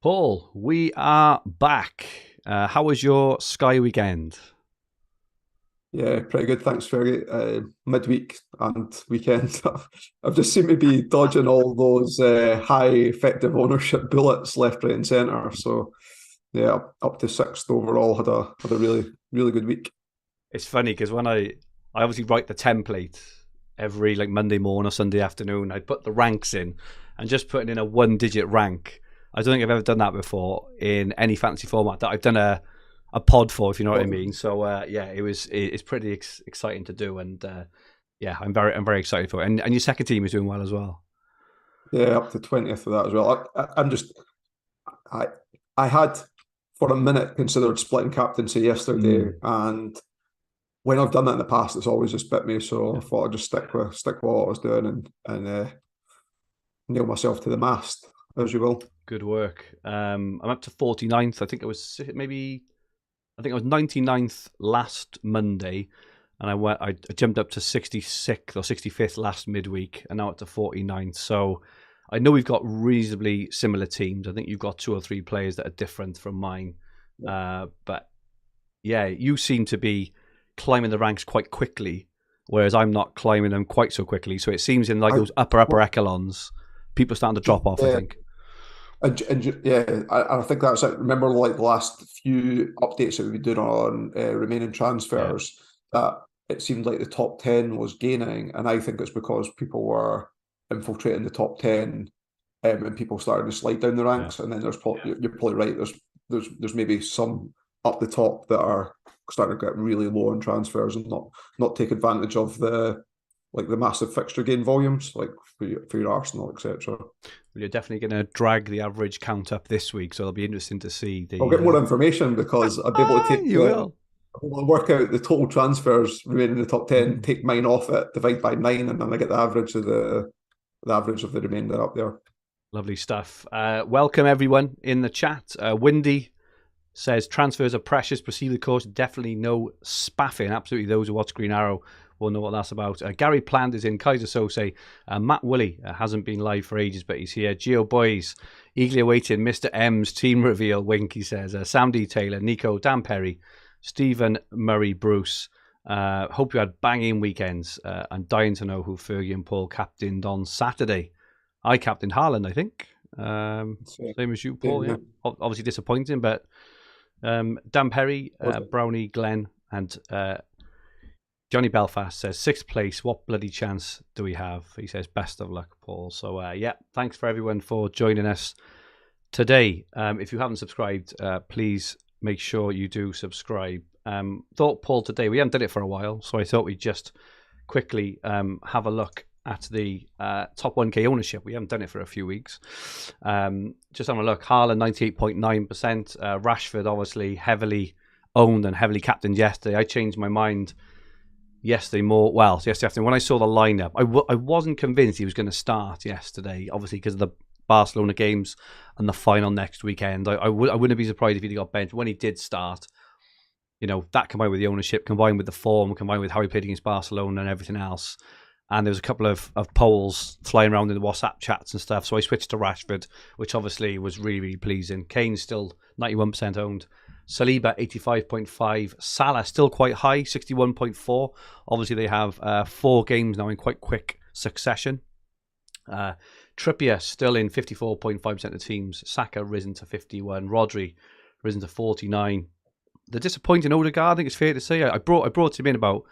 Paul, we are back. How was your Sky weekend? Yeah, pretty good. Thanks, Fergi. Midweek and weekend, I've just seemed to be dodging all those high effective ownership bullets left, right, and centre. So yeah, up to sixth overall. Had a really good week. It's funny because when I obviously write the template every like Monday morning or Sunday afternoon, I put the ranks in and just putting in a 1-digit rank. I don't think I've ever done that before in any fantasy format that I've done a pod for, if you know what I mean. So yeah, it's pretty exciting to do, and yeah, I'm very excited for it. And your second team is doing well as well. Yeah, up to 20th of that as well. I'm just I I had for a minute considered splitting captaincy yesterday, and when I've done that in the past, it's always just bit me. So I thought I'd just stick with what I was doing and nail myself to the mast, as you will. Good work. I'm up to 49th. I think I was 99th last Monday, and I jumped up to 66th or 65th last midweek, and now up to 49th. So I know we've got reasonably similar teams. I think you've got 2 or 3 players that are different from mine. But yeah, you seem to be climbing the ranks quite quickly, whereas I'm not climbing them quite so quickly. So it seems in like those upper echelons, people are starting to drop off, I think. And yeah, I think that's it. Remember, like the last few updates that we've been doing on remaining transfers, that it seemed like the top 10 was gaining, and I think it's because people were infiltrating the top 10, and people started to slide down the ranks. And then you're probably right. There's maybe some up the top that are starting to get really low on transfers and not take advantage of the massive fixture gain volumes, like for your Arsenal, etc. Well, you're definitely going to drag the average count up this week, so it'll be interesting to see. I'll get more information because I'll be able to take you will. I'll work out the total transfers remaining in the top 10, take mine off it, divide by 9, and then I get the average of the remainder up there. Lovely stuff. Welcome everyone in the chat. Windy says transfers are precious. Proceed the course. Definitely no spaffing. Absolutely, those who watch Green Arrow will know what that's about. Gary Plant is in. Kaiser Sose. Matt Woolley hasn't been live for ages, but he's here. Geo Boys, eagerly awaiting Mr. M's team reveal. Wink, he says. Sam D. Taylor, Nico, Dan Perry, Stephen Murray, Bruce. Hope you had banging weekends. I'm dying to know who Fergie and Paul captained on Saturday. I captained Haaland, I think. Same as you, Paul. Yeah. Obviously disappointing, but Dan Perry, Brownie, Glenn, and Johnny Belfast says 6th place. What bloody chance do we have? He says best of luck, Paul. So yeah, thanks for everyone for joining us today. If you haven't subscribed, please make sure you do subscribe. Thought, Paul, today we haven't done it for a while, so I thought we'd just quickly have a look at the top 1K ownership. We haven't done it for a few weeks. Just having a look. Haaland 98.9%. Rashford obviously heavily owned and heavily captained yesterday. I changed my mind yesterday afternoon when I saw the lineup. I wasn't convinced he was going to start yesterday, obviously because of the Barcelona games and the final next weekend. I wouldn't be surprised if he got benched. When he did start, that combined with the ownership, combined with the form, combined with how he played against Barcelona and everything else. And there was a couple of polls flying around in the WhatsApp chats and stuff. So I switched to Rashford, which obviously was really, really pleasing. Kane's still 91% owned. Saliba, 85.5. Salah, still quite high, 61.4. Obviously, they have 4 games now in quite quick succession. Trippier, still in 54.5% of teams. Saka, risen to 51. Rodri, risen to 49. The disappointing Odegaard, I think it's fair to say. I brought him in about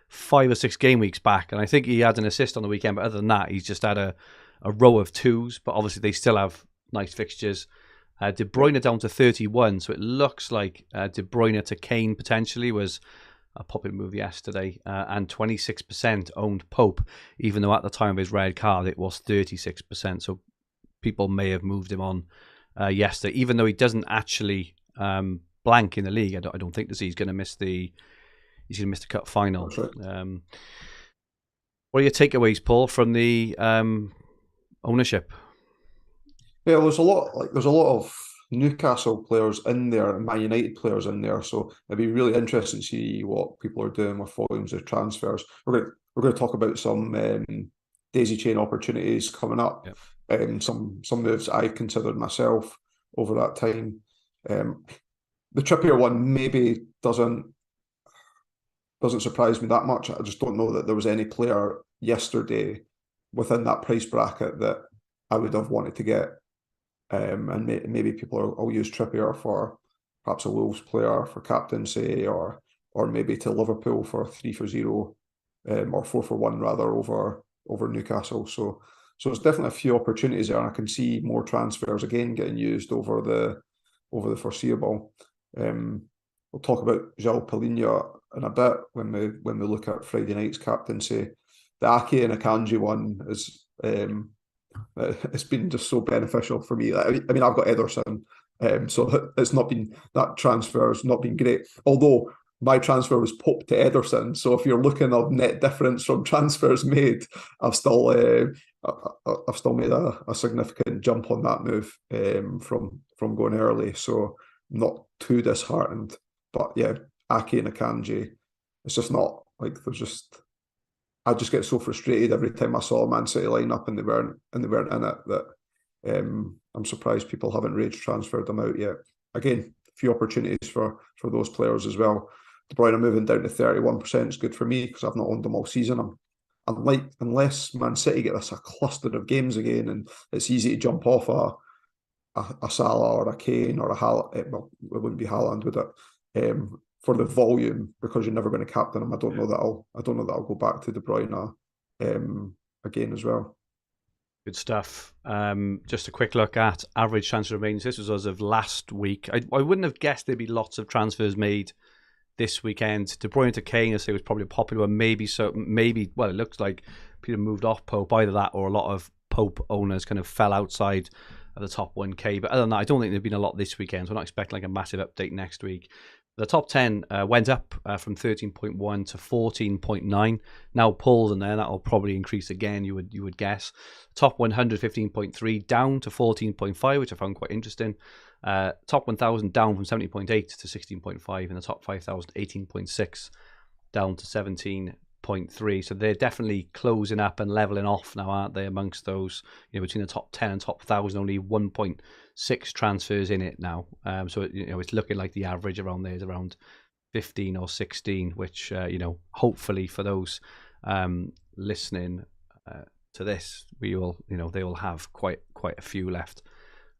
5 or 6 game weeks back, and I think he had an assist on the weekend, but other than that, he's just had a row of 2s, but obviously they still have nice fixtures. De Bruyne down to 31, so it looks like De Bruyne to Kane potentially was a popular move yesterday, and 26% owned Pope, even though at the time of his red card it was 36%, so people may have moved him on yesterday, even though he doesn't actually blank in the league. I don't think he's going to miss the cup final. Right. What are your takeaways, Paul, from the ownership? Yeah, there's a lot of Newcastle players in there and Man United players in there, so it'd be really interesting to see what people are doing with volumes of transfers. We're going to talk about some daisy chain opportunities coming up. Yep. Some moves I've considered myself. over that time. The Trippier one maybe doesn't surprise me that much. I just don't know that there was any player yesterday within that price bracket that I would have wanted to get. And maybe people will use Trippier for perhaps a Wolves player for captaincy, or maybe to Liverpool for 3-for-0, or 4-for-1 rather over Newcastle. So there's definitely a few opportunities there, and I can see more transfers again getting used over the foreseeable. We'll talk about João Palhinha in a bit when we look at Friday night's captaincy. The Ake and Akanji one is it's been just so beneficial for me. I mean, I've got Ederson, so it's not been, that transfer's not been great. Although my transfer was Pope to Ederson, so if you're looking at net difference from transfers made, I've still made a significant jump on that move from going early. So not too disheartened. But yeah, Ake and Akanji, it's just not like I just get so frustrated every time I saw a Man City line up and they weren't in it, that I'm surprised people haven't rage transferred them out yet. Again, a few opportunities for those players as well. De Bruyne moving down to 31% is good for me because I've not owned them all season. Unless Man City get us a cluster of games again, and it's easy to jump off a Salah or a Kane or a Haaland. Well, it wouldn't be Haaland, would it? For the volume, because you're never going to captain him. I don't know that I'll go back to De Bruyne again as well. Good stuff. Just a quick look at average transfer remains. This was as of last week. I wouldn't have guessed there'd be lots of transfers made this weekend. De Bruyne to Kane, I say, was probably a popular one. Maybe, well, it looks like people moved off Pope. Either that or a lot of Pope owners kind of fell outside of the top 1K. But other than that, I don't think there's been a lot this weekend. So I'm not expecting like a massive update next week. The top 10 went up from 13.1 to 14.9. Now Paul's in there. That'll probably increase again, you would guess. Top 100, 15.3, down to 14.5, which I found quite interesting. Top 1,000 down from 17.8 to 16.5. And the top 5,000, 18.6, down to 17.3. So they're definitely closing up and leveling off now, aren't they, amongst those, between the top 10 and top 1,000, only 1.6 transfers in it now. So it's looking like the average around there is around 15 or 16, which hopefully for those listening to this, they will have quite a few left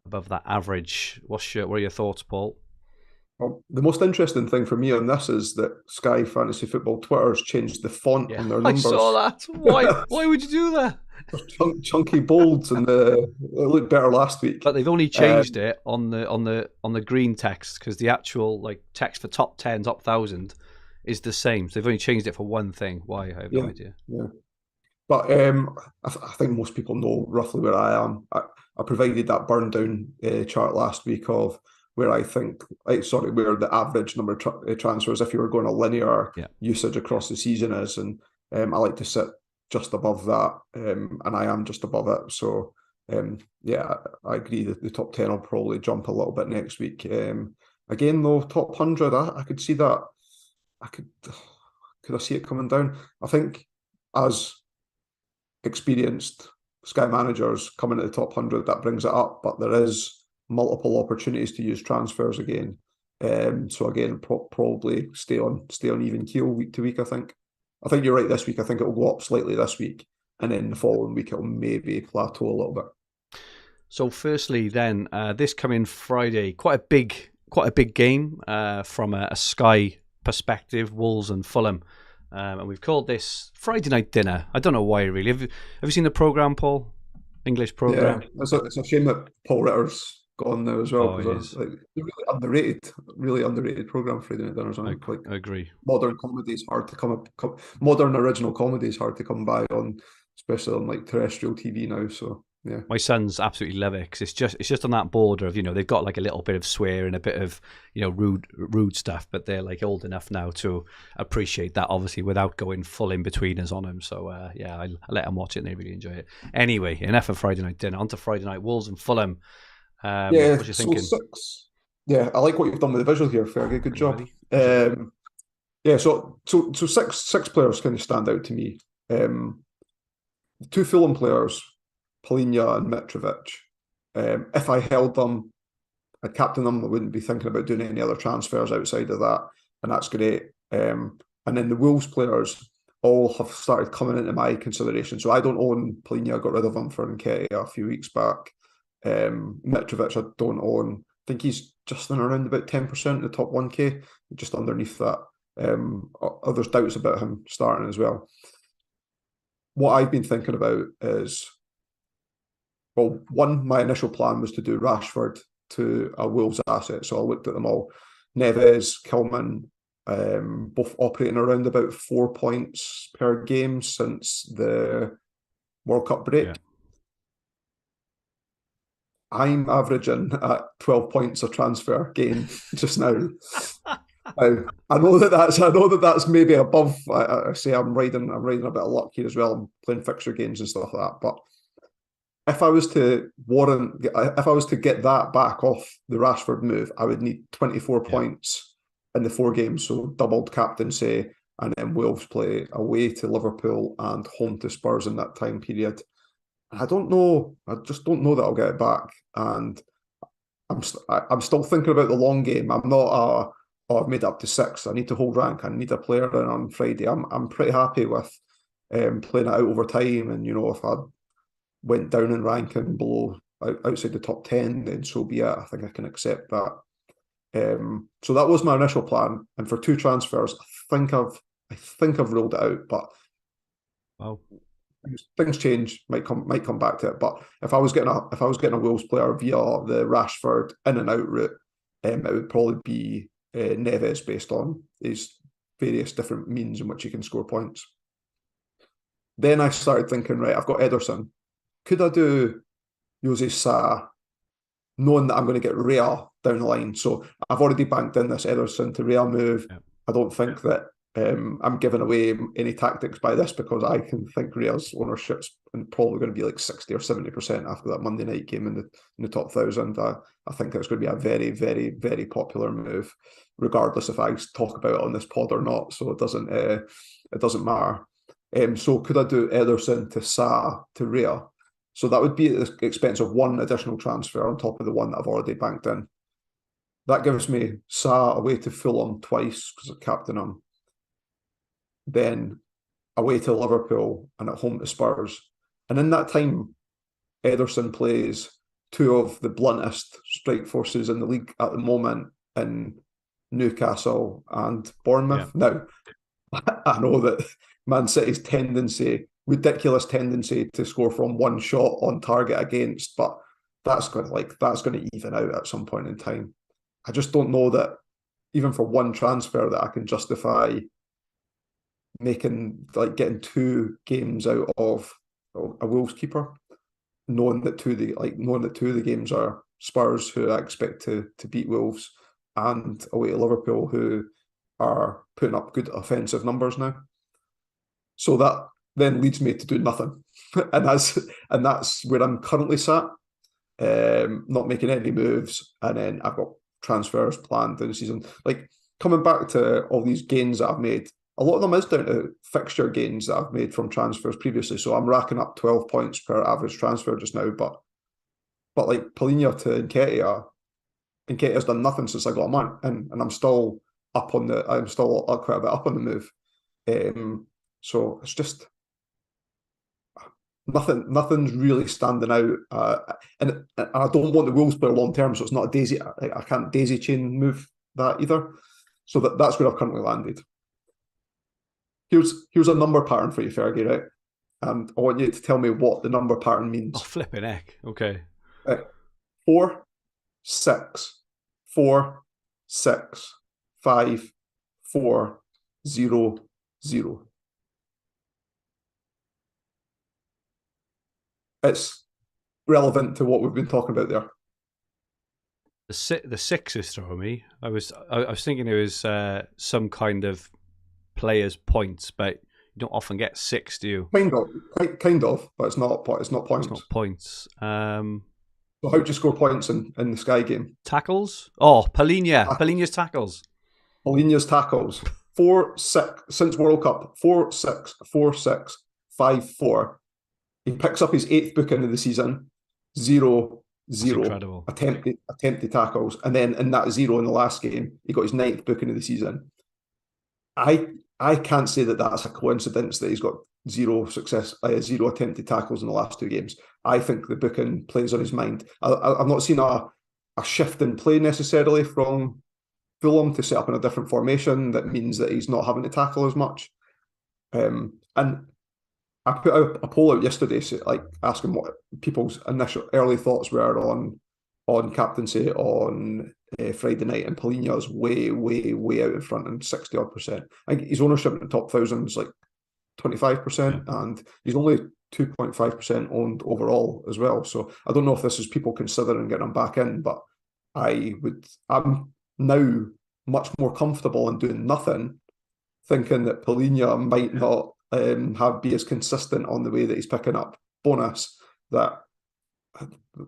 above that average. What are your thoughts, Paul? Well, the most interesting thing for me on this is that Sky Fantasy Football Twitter's changed the font on their numbers. I saw that. Why would you do that? Chunky bolds, and it looked better last week. But they've only changed it on the green text, because the actual text for top 10, top 1,000 is the same. So they've only changed it for one thing. Why? I have no idea. Yeah. But I think most people know roughly where I am. I provided that burn down chart last week of where I think, where the average number of transfers, if you were going a linear usage across the season is, and I like to sit just above that, and I am just above it. So I agree that the top 10 will probably jump a little bit next week. Again though, top 100, I could see that. Could I see it coming down? I think as experienced Sky managers coming to the top 100, that brings it up, but there is multiple opportunities to use transfers again. So again, probably stay on even keel week to week. I think you're right this week. I think it will go up slightly this week, and then the following week it'll maybe plateau a little bit. So firstly, then this coming Friday, quite a big game from a Sky perspective, Wolves and Fulham, and we've called this Friday Night Dinner. I don't know why really. Have you seen the programme, Paul? English programme. Yeah, it's a shame that Paul Ritter's gone now as well, because really underrated programme, Friday Night Dinners. I agree. Modern comedy is hard to modern original comedy is hard to come by on, especially on terrestrial TV now. So yeah, my sons absolutely love it because it's just on that border of they've got a little bit of swear and a bit of rude stuff, but they're old enough now to appreciate that, obviously, without going full in betweeners on them. So I let them watch it and they really enjoy it. Anyway, enough of Friday Night Dinner. On to Friday night, Wolves and Fulham. What you thinking? So 6. Yeah, I like what you've done with the visual here, Fergi. Good job. So six players kind of stand out to me. The 2 Fulham players, Palhinha and Mitrovic. If I held them, I'd captain them. I wouldn't be thinking about doing any other transfers outside of that, and that's great. And then the Wolves players all have started coming into my consideration. So I don't own Polina. I got rid of him for Nketiah a few weeks back. Mitrovic I don't own. I think he's just in around about 10% in the top 1k, just underneath that. There's doubts about him starting as well. What I've been thinking about is, well, one, my initial plan was to do Rashford to a Wolves asset. So I looked at them all. Neves, Kilman, both operating around about 4 points per game since the World Cup break. Yeah. I'm averaging at 12 points a transfer gain just now. I know that's maybe above. I say I'm riding a bit of luck here as well. I'm playing fixture games and stuff like that. But if I was to get that back off the Rashford move, I would need 24 points in the 4 games, so doubled captaincy, and then Wolves play away to Liverpool and home to Spurs in that time period. I don't know. I just don't know that I'll get it back, and I'm still thinking about the long game. I'm not I've made it up to 6. I need to hold rank. I need a player in on Friday. I'm pretty happy with playing it out over time, and if I went down in ranking below outside the top 10, then so be it. I think I can accept that. So that was my initial plan, and for 2 transfers, I think I've ruled it out, but wow. Things change, might come back to it. But if I was getting a Wolves player via the Rashford in and out route, it would probably be Neves, based on his various different means in which he can score points. Then I started thinking, right, I've got Ederson. Could I do Jose Sa, knowing that I'm going to get Rea down the line? So I've already banked in this Ederson to Rea move. Yeah. I don't think that I'm giving away any tactics by this, because I can think Rea's ownership's probably going to be like 60 or 70% after that Monday night game in the top 1,000. I think it's going to be a very, very, very popular move, regardless if I talk about it on this pod or not. So it doesn't matter. So could I do Ederson to Sa to Rea? So that would be at the expense of 1 additional transfer on top of the one that I've already banked in. That gives me Sa away to Fulham twice, because I captain him. Then away to Liverpool and at home to Spurs. And in that time, Ederson plays 2 of the bluntest strike forces in the league at the moment in Newcastle and Bournemouth. Yeah. Now, I know that Man City's ridiculous tendency to score from 1 shot on target against, but that's going to even out at some point in time. I just don't know that even for 1 transfer that I can justify getting 2 games out of a Wolves keeper, knowing that 2 of the games are Spurs, who I expect to beat Wolves, and away to Liverpool, who are putting up good offensive numbers now. So that then leads me to do nothing, and that's where I'm currently sat, not making any moves, and then I've got transfers planned in the season. Like, coming back to all these gains that I've made, a lot of them is down to fixture gains that I've made from transfers previously. So I'm racking up 12 points per average transfer just now. But like Polina to Nketiah's done nothing since I got him on, and I'm still quite a bit up on the move. So it's just nothing's really standing out. And I don't want the Wolves player long term, so it's not a daisy. I can't daisy chain move that either. So that's where I've currently landed. Here's a number pattern for you, Fergi, right? And I want you to tell me what the number pattern means. Oh, flipping heck. Okay. 4, 6, 4, 6, 5, 4, 0, 0. It's relevant to what we've been talking about there. The 6 is throwing me. I was thinking it was some kind of players' points, but you don't often get 6, do you? Kind of, but it's not points. It's not points. So how do you score points in the Sky game? Tackles? Oh, Polina's tackles. Polina's tackles. 4, 6 since World Cup. 4, 6, 4, 6, 5, 4. He picks up his 8th booking of the season. 0, zero incredible. attempted tackles, and then in that zero in the last game, he got his 9th booking of the season. I can't say that that's a coincidence that he's got zero attempted tackles in the last 2 games. I think the booking plays on his mind. I've not seen a shift in play necessarily from Fulham to set up in a different formation that means that he's not having to tackle as much. And I put a poll out yesterday, like asking what people's initial early thoughts were on captaincy on Friday night, and Polina's way out in front and 60-odd%. I think his ownership in the top 1,000 is like 25%, and he's only 2.5% owned overall as well. So I don't know if this is people considering getting him back in, but I'm now much more comfortable in doing nothing, thinking that Polina might not be as consistent on the way that he's picking up bonus, that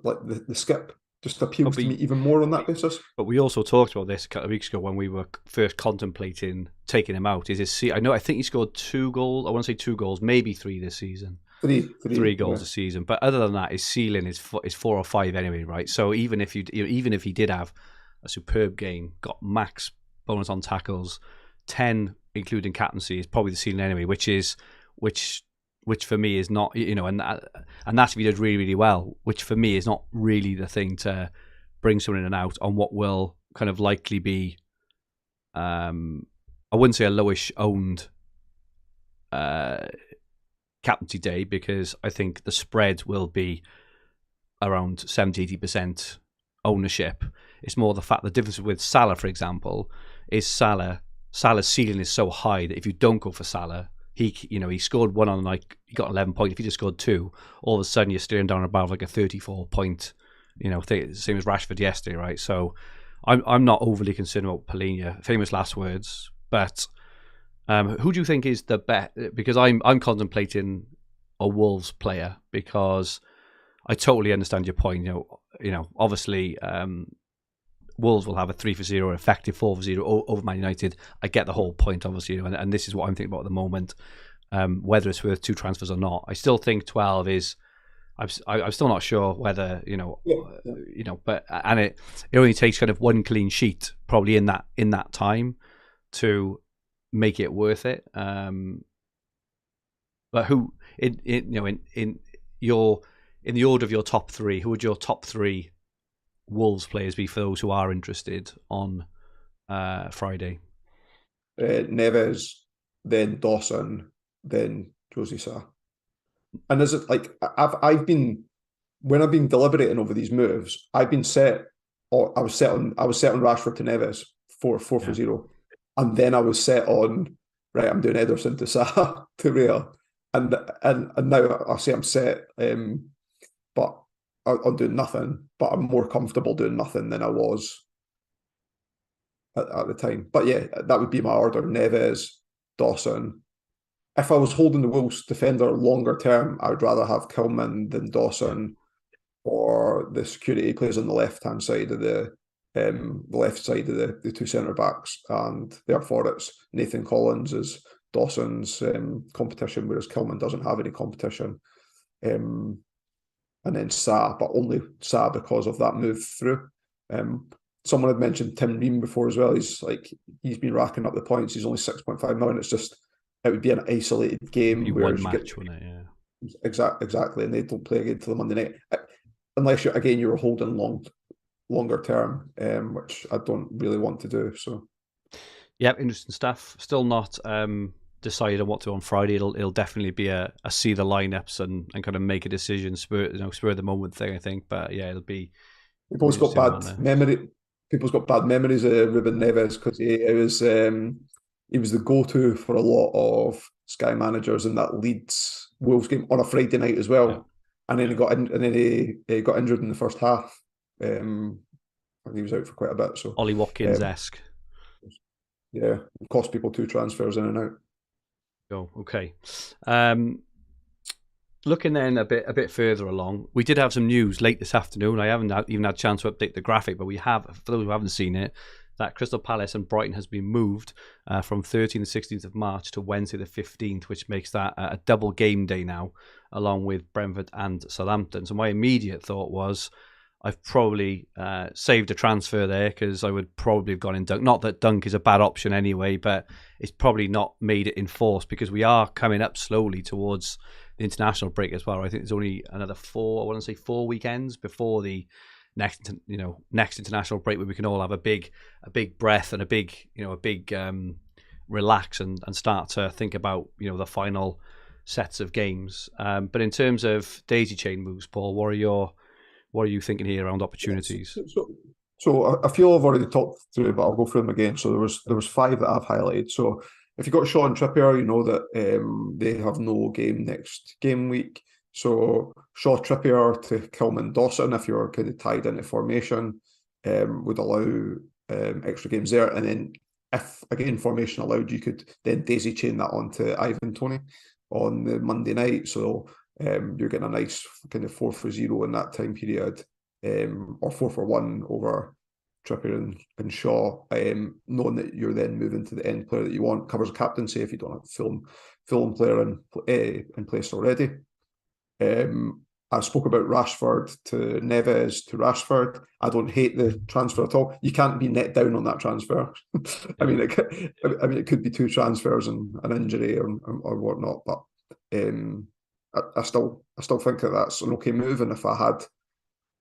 like the skip just appeals to me even more on that basis. But we also talked about this a couple of weeks ago when we were first contemplating taking him out. I think he scored 2 goals. I want to say 2 goals, maybe 3 this season. Three goals a season. But other than that, his ceiling is 4 or 5 anyway, right? So even if he did have a superb game, got max bonus on tackles, 10 including captaincy, is probably the ceiling anyway, which for me is not, and that's if he did really, really well, which for me is not really the thing to bring someone in and out on what will kind of likely be, I wouldn't say a lowish owned captaincy day, because I think the spread will be around 70-80% ownership. It's more the fact the difference with Salah, for example, is Salah's ceiling is so high that if you don't go for Salah, he scored 1 on the night, he got 11 points. If he just scored 2, all of a sudden you're staring down above like a 34-point, same as Rashford yesterday, right? So I'm not overly concerned about Polina. Famous last words, but who do you think is the bet? Because I'm contemplating a Wolves player, because I totally understand your point. Obviously, Wolves will have a 3-0, effective 4-0 over Man United. I get the whole point, obviously, and this is what I'm thinking about at the moment. Whether it's worth 2 transfers or not, I still think 12 is. I'm still not sure whether but it only takes kind of 1 clean sheet probably in that time to make it worth it. But who in the order of your top 3, who would your top 3 Wolves players be for those who are interested on Friday? Neves, then Dawson, then Josie Sa. And is it like I've been, when I've been deliberating over these moves, I've been set, or I was set on Rashford to Neves 4-0, and then I was set on, right, I'm doing Ederson to Sa to Rea, and now I say I'm set, but I'm doing nothing. But I'm more comfortable doing nothing than I was at the time. But yeah, that would be my order: Neves, Dawson. If I was holding the Wolves defender longer term, I would rather have Kilman than Dawson, or the security he plays on the left-hand side of the the 2 centre backs, and therefore it's Nathan Collins is Dawson's competition, whereas Kilman doesn't have any competition. And then Sa, but only Sa because of that move through. Someone had mentioned Tim Ream before as well. He's been racking up the points. He's only 6.5 million. It's just, it would be an isolated game where one match, wouldn't it? Yeah. Exactly, and they don't play again till the Monday night, unless you're holding longer term, which I don't really want to do. So, yeah, interesting stuff. Still not decided on what to do on Friday. It'll definitely be a see the lineups and kind of make a decision, spur the moment thing, I think. But yeah, it'll be. People's got bad memory. People's got bad memories of Ruben Neves because he was the go-to for a lot of Sky managers in that Leeds Wolves game on a Friday night as well. Yeah. And then he got injured in the first half. And he was out for quite a bit. So Ollie Watkins-esque. Yeah, cost people 2 transfers in and out. Oh, okay. Looking then a bit further along, we did have some news late this afternoon. I haven't even had a chance to update the graphic, but we have, for those who haven't seen it, that Crystal Palace and Brighton has been moved from 13th and 16th of March to Wednesday the 15th, which makes that a double game day now, along with Brentford and Southampton. So my immediate thought was, I've probably saved a transfer there because I would probably have gone in Dunk. Not that Dunk is a bad option anyway, but it's probably not made it enforced because we are coming up slowly towards the international break as well. I think there's only another 4 weekends before the next international break where we can all have a big breath and a big relax and start to think about the final sets of games. But in terms of daisy chain moves, Paul, what are you thinking here around opportunities? So I feel I've already talked through it, but I'll go through them again. So there was 5 that I've highlighted. So if you've got Shaw and Trippier, you know that they have no game next game week. So Shaw, Trippier to Kilman, Dawson, if you're kind of tied into formation, would allow extra games there. And then if, again, formation allowed, you could then daisy chain that onto Ivan Toney on the Monday night. So you're getting a nice kind of 4-for-0 in that time period, or 4-for-1 over Trippier and Shaw, knowing that you're then moving to the end player that you want. Covers captaincy if you don't have Fulham player in place already. I spoke about Rashford to Neves to Rashford. I don't hate the transfer at all. You can't be net down on that transfer. I mean, it could be 2 transfers and an injury or whatnot, but I still think that that's an okay move. And if I had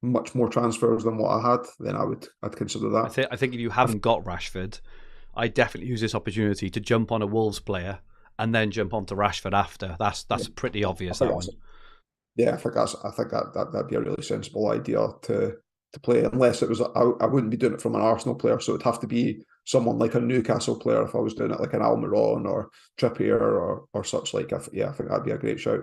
much more transfers than what I had, then I'd consider that. I think if you haven't got Rashford, I definitely use this opportunity to jump on a Wolves player and then jump onto Rashford after. That's pretty obvious, that one. Yeah, I think that'd be a really sensible idea to play, unless it was I wouldn't be doing it from an Arsenal player, so it'd have to be someone like a Newcastle player if I was doing it, like an Almiron or Trippier or such like. I think that'd be a great shout.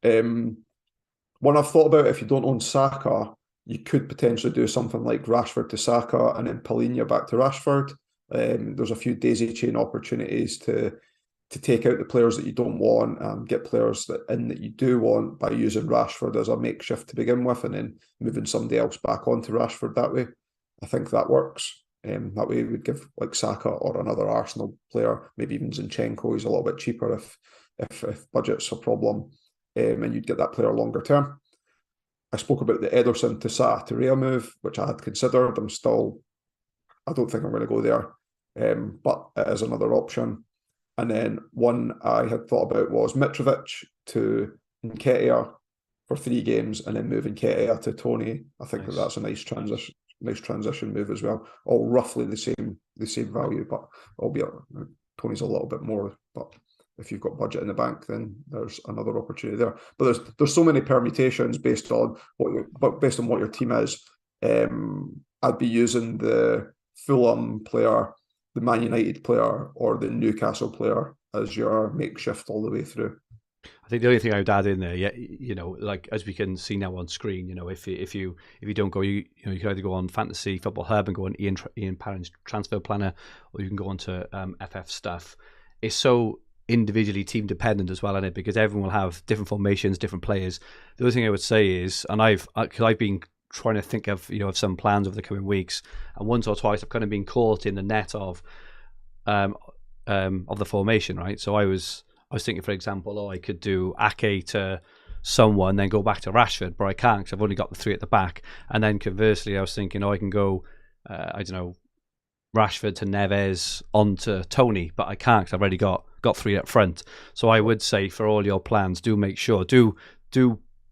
One I've thought about, if you don't own Saka, you could potentially do something like Rashford to Saka and then Palhinha back to Rashford. There's a few daisy chain opportunities to take out the players that you don't want and get players that you do want by using Rashford as a makeshift to begin with and then moving somebody else back onto Rashford that way. I think that works. That way we would give like Saka or another Arsenal player, maybe even Zinchenko, who's a little bit cheaper if budget's a problem, and you'd get that player longer term. I spoke about the Ederson to Sa to Rea move, which I had considered. I don't think I'm going to go there, but it is another option. And then one I had thought about was Mitrovic to Nketiah for 3 games and then moving Nketiah to Toney. I think that's a nice transition move as well. All roughly the same value, but albeit Toney's a little bit more. But if you've got budget in the bank, then there's another opportunity there. But there's so many permutations based on what your team is. I'd be using the Fulham player, the Man United player, or the Newcastle player as your makeshift all the way through. I think the only thing I would add in there, like as we can see now on screen, if you don't go, you can either go on Fantasy Football Hub and go on Ian Parring's Transfer Planner, or you can go on to FF Stuff. It's so individually team dependent as well, isn't it? Because everyone will have different formations, different players. The other thing I would say is, and I've been trying to think of of some plans over the coming weeks, and once or twice I've kind of been caught in the net of the formation, right? So I was thinking, for example, I could do Ake to someone, then go back to Rashford, but I can't because I've only got the 3 at the back. And then conversely, I was thinking, I can go, Rashford to Neves onto Toney, but I can't because I've already got 3 up front. So I would say for all your plans, do make sure, do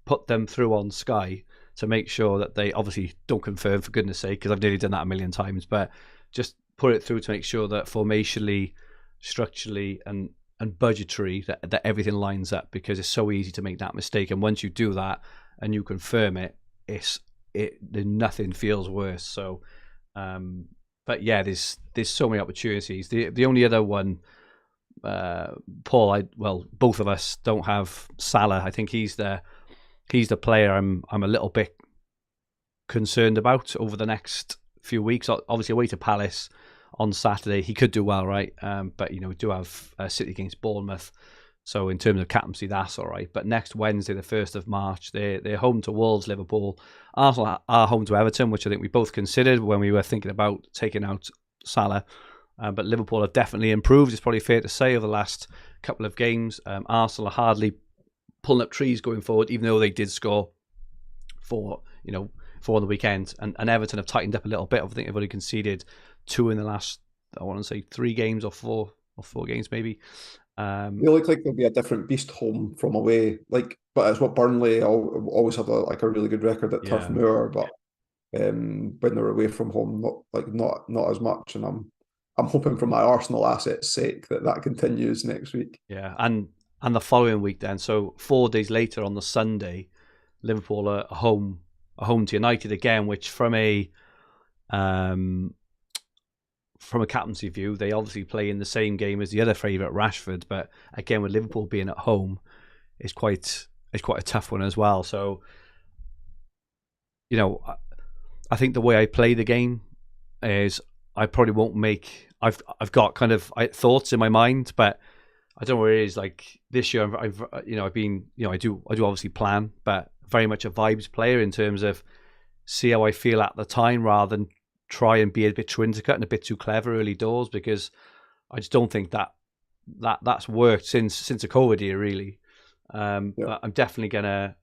put them through on Sky to make sure that they obviously don't confirm, for goodness sake, because I've nearly done that a million times, but just put it through to make sure that formationally, structurally, and budgetary, that everything lines up, because it's so easy to make that mistake. And once you do that and you confirm it, nothing feels worse. So, but yeah, there's so many opportunities. The only other one, Paul, both of us don't have Salah. I think he's the player I'm a little bit concerned about over the next few weeks. Obviously away to Palace on Saturday, he could do well, right? But we do have City against Bournemouth, so in terms of captaincy, that's all right. But next Wednesday, the 1st of March, they're home to Wolves, Liverpool. Arsenal are home to Everton, which I think we both considered when we were thinking about taking out Salah. But Liverpool have definitely improved, it's probably fair to say, over the last couple of games. Arsenal are hardly pulling up trees going forward, even though they did score 4, for the weekend. And Everton have tightened up a little bit. I think they've only conceded 2 in the last, I want to say 3 games or 4 games maybe. They look like they'll be a different beast home from away. But it's what Burnley always have a really good record at Turf Moor, but when they're away from home, not as much. And I'm hoping for my Arsenal assets' sake that continues next week. Yeah, and the following week then. So 4 days later on the Sunday, Liverpool are home to United again, which from a captaincy view, they obviously play in the same game as the other favourite, Rashford. But again, with Liverpool being at home, it's quite a tough one as well. So, I think the way I play the game is I probably won't make. I've got kind of thoughts in my mind, but I don't know where it is. Like this year, I've been I do obviously plan, but very much a vibes player in terms of see how I feel at the time rather than try and be a bit too intricate and a bit too clever early doors, because I just don't think that's worked since the COVID year really. But I'm definitely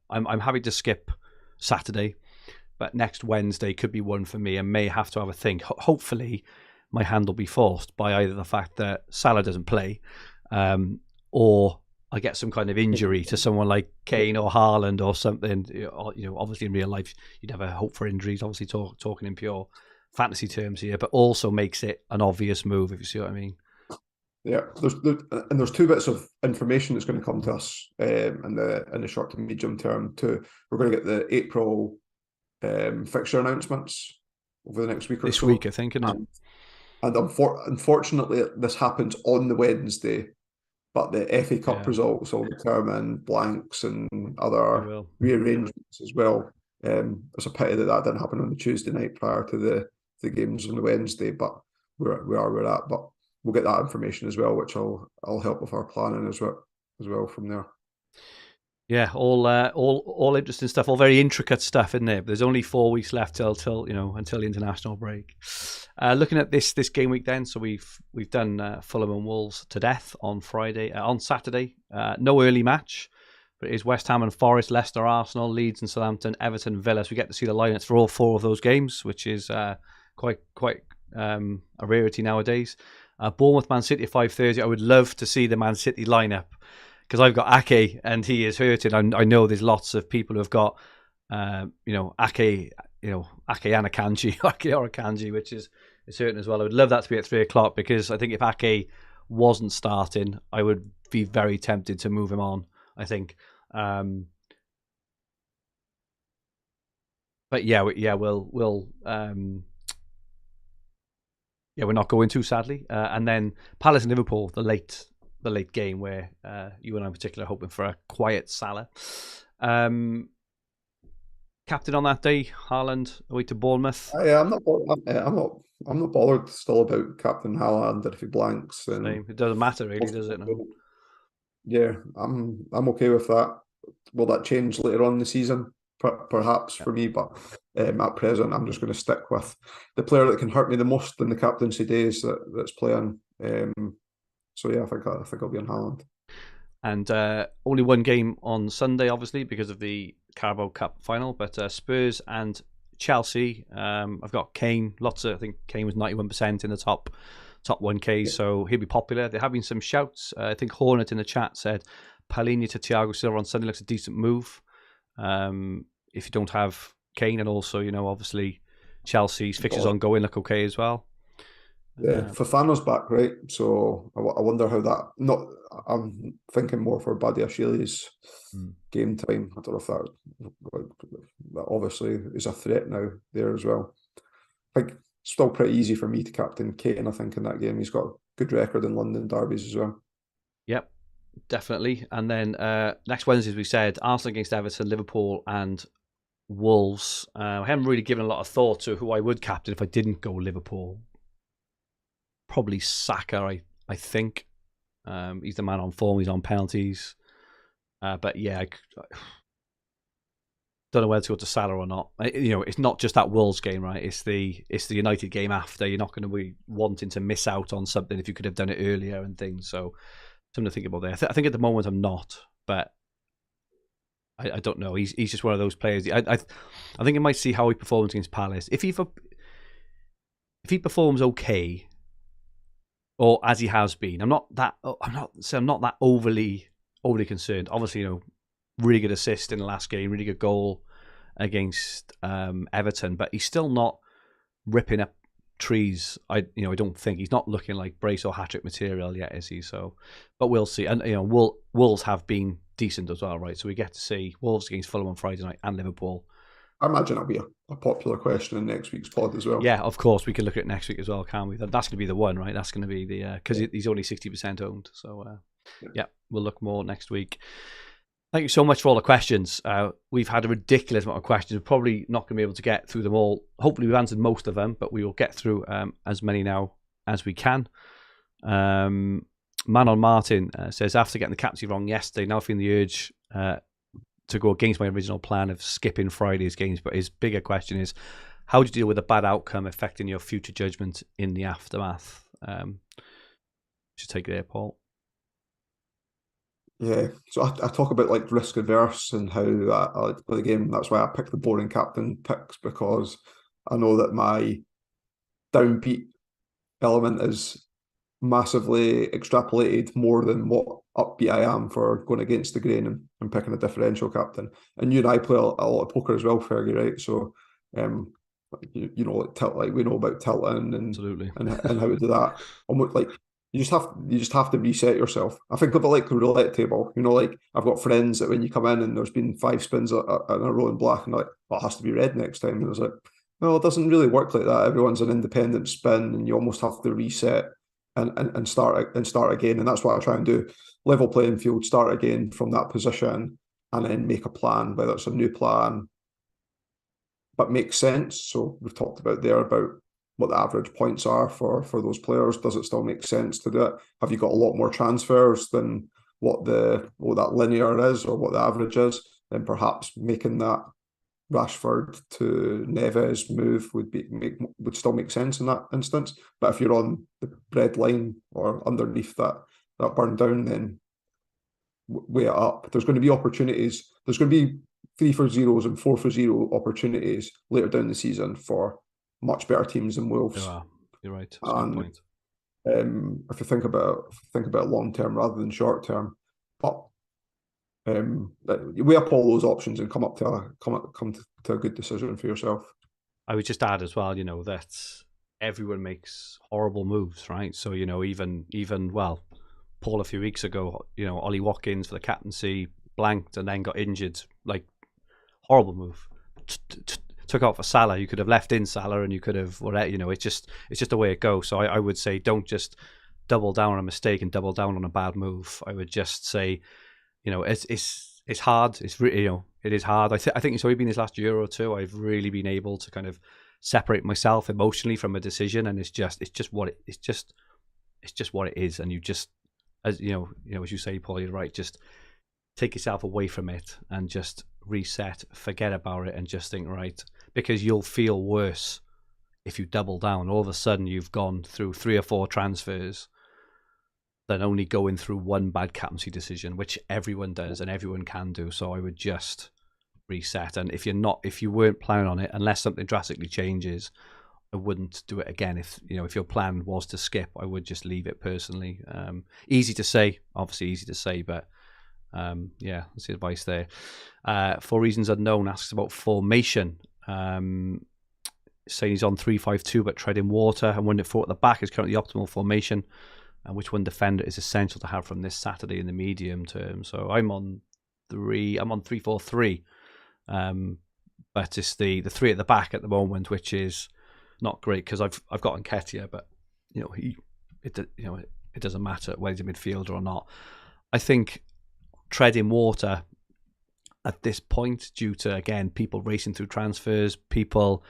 I'm happy to skip Saturday, but next Wednesday could be one for me and may have to have a think. Hopefully my hand will be forced by either the fact that Salah doesn't play, or I get some kind of injury to someone like Kane or Haaland or something. Obviously in real life you never hope for injuries, obviously talking in pure fantasy terms here, but also makes it an obvious move, if you see what I mean. Yeah, there's 2 bits of information that's going to come to us in the short to medium term too. We're going to get the April fixture announcements over the next week or so. This week, I think, isn't it? And unfortunately, this happens on the Wednesday, but the FA Cup results will determine blanks and other rearrangements as well. It's a pity that didn't happen on the Tuesday night prior to the games on the Wednesday, but we're at. But we'll get that information as well, which will help with our planning as well from there. Yeah, all interesting stuff, all very intricate stuff in there. But there's only 4 weeks left until the international break. Looking at this game week then, so we've done Fulham and Wolves to death on Saturday. No early match, but it is West Ham and Forest, Leicester, Arsenal, Leeds and Southampton, Everton, Villa. So we get to see the lineups for all 4 of those games, which is quite a rarity nowadays. Bournemouth, Man City at 5:30. I would love to see the Man City lineup because I've got Ake and he is hurting. I know there's lots of people who have got Ake, Ake and Akanji, Ake or Akanji, which is hurting as well. I would love that to be at 3 o'clock because I think if Ake wasn't starting, I would be very tempted to move him on, I think. But we're not going to, sadly. And then Palace and Liverpool, the late game where you and I in particular are hoping for a quiet Salah. Captain on that day, Haaland away to Bournemouth. I'm not bothered still about Captain Haaland if he blanks. And it doesn't matter really, does it? No? Yeah, I'm okay with that. Will that change later on in the season? Perhaps for me, but at present I'm just going to stick with the player that can hurt me the most in the captaincy days that's playing. So yeah, I think I'll be on Haaland. And only one game on Sunday, obviously, because of the Carabao Cup final. But Spurs and Chelsea. I've got Kane. I think Kane was 91% in the top 1K, so he'll be popular. There have been some shouts. I think Hornet in the chat said Palhinha to Thiago Silva on Sunday looks a decent move. If you don't have Kane, and also obviously Chelsea's fixtures ongoing look okay as well. Yeah, Fofana's back, right? So I wonder how that. I'm thinking more for Badiashili's game time. I don't know if that obviously is a threat now there as well. I think it's still pretty easy for me to captain Kane. I think in that game he's got a good record in London derbies as well. Yep. Definitely. And then next Wednesday, as we said, Arsenal against Everton, Liverpool and Wolves. I haven't really given a lot of thought to who I would captain if I didn't go Liverpool. Probably Saka, I think. He's the man on form. He's on penalties. But yeah, I don't know whether to go to Salah or not. It's not just that Wolves game, right? It's the United game after. You're not going to be wanting to miss out on something if you could have done it earlier and things. So something to think about there. I think at the moment I'm not, but I don't know. He's just one of those players. I think it might see how he performs against Palace. If he performs okay, or as he has been, I'm not that overly concerned. Obviously, really good assist in the last game, really good goal against Everton, but he's still not ripping up trees. I don't think he's not looking like brace or hat-trick material yet, is he? So, but we'll see. And Wolves have been decent as well, right? So we get to see Wolves against Fulham on Friday night and Liverpool. I imagine it'll be a popular question in next week's pod as well. Yeah, of course we can look at it next week as well, can't we? That's going to be the one, right? That's going to be the because he's only 60% owned. So yeah, we'll look more next week. Thank you so much for all the questions. We've had a ridiculous amount of questions. We're probably not going to be able to get through them all. Hopefully we've answered most of them, but we will get through as many now as we can. Man on Martin says, after getting the captaincy wrong yesterday, now feeling the urge to go against my original plan of skipping Friday's games. But his bigger question is, how do you deal with a bad outcome affecting your future judgment in the aftermath? Should take it there, Paul. Yeah, so I talk about like risk adverse and how I like to play the game. That's why I pick the boring captain picks, because I know that my downbeat element is massively extrapolated more than what upbeat I am for going against the grain and picking a differential captain. And you and I play a lot of poker as well, Fergie, right? So you know, like we know about tilting and how to do that. Almost like you just have to reset yourself. I think of it like a roulette table. Like I've got friends that when you come in and there's been 5 spins in a row in black, and they're like, well, it has to be red next time. And it's like, well, it doesn't really work like that. Everyone's an independent spin, and you almost have to reset and start again. And that's what I try and do. Level playing field, start again from that position, and then make a plan, whether it's a new plan, but makes sense. So we've talked about what the average points are for those players. Does it still make sense to do it? Have you got a lot more transfers than what that linear is or what the average is? Then perhaps making that Rashford to Neves move would still make sense in that instance. But if you're on the red line or underneath that burn down, then weigh it up. There's going to be opportunities. There's going to be 3 for 0s and 4 for 0 opportunities later down the season for much better teams than Wolves. You're right. And if you think about long term rather than short term, but weigh up all those options and come to a good decision for yourself. I would just add as well, that everyone makes horrible moves, right? So even Paul a few weeks ago, Ollie Watkins for the captaincy blanked and then got injured, like horrible move. Took out for Salah. You could have left in Salah, and you could have whatever. It's just the way it goes. So I would say don't just double down on a mistake and double down on a bad move. I would just say, it's hard. It's really, it is hard. I think it's only been this last year or two I've really been able to kind of separate myself emotionally from a decision, and it's just what it is. And you just, as as you say, Paul, you're right. Just take yourself away from it and just reset, forget about it, and just think, right, because you'll feel worse if you double down. All of a sudden you've gone through 3 or 4 transfers than only going through one bad captaincy decision, which everyone does and everyone can do. So I would just reset. And if you weren't planning on it, unless something drastically changes, I wouldn't do it again. If your plan was to skip, I would just leave it personally. Easy to say, but yeah, that's the advice there. For reasons unknown, asks about formation. Saying he's on 3-5-2 but treading water, and wondering if 4 at the back is currently the optimal formation, and which one defender is essential to have from this Saturday in the medium term. So I'm on 3-4-3, but it's the 3 at the back at the moment, which is not great because I've got Nketiah, but it doesn't matter whether he's a midfielder or not. I think treading water at this point, due to again people racing through transfers, people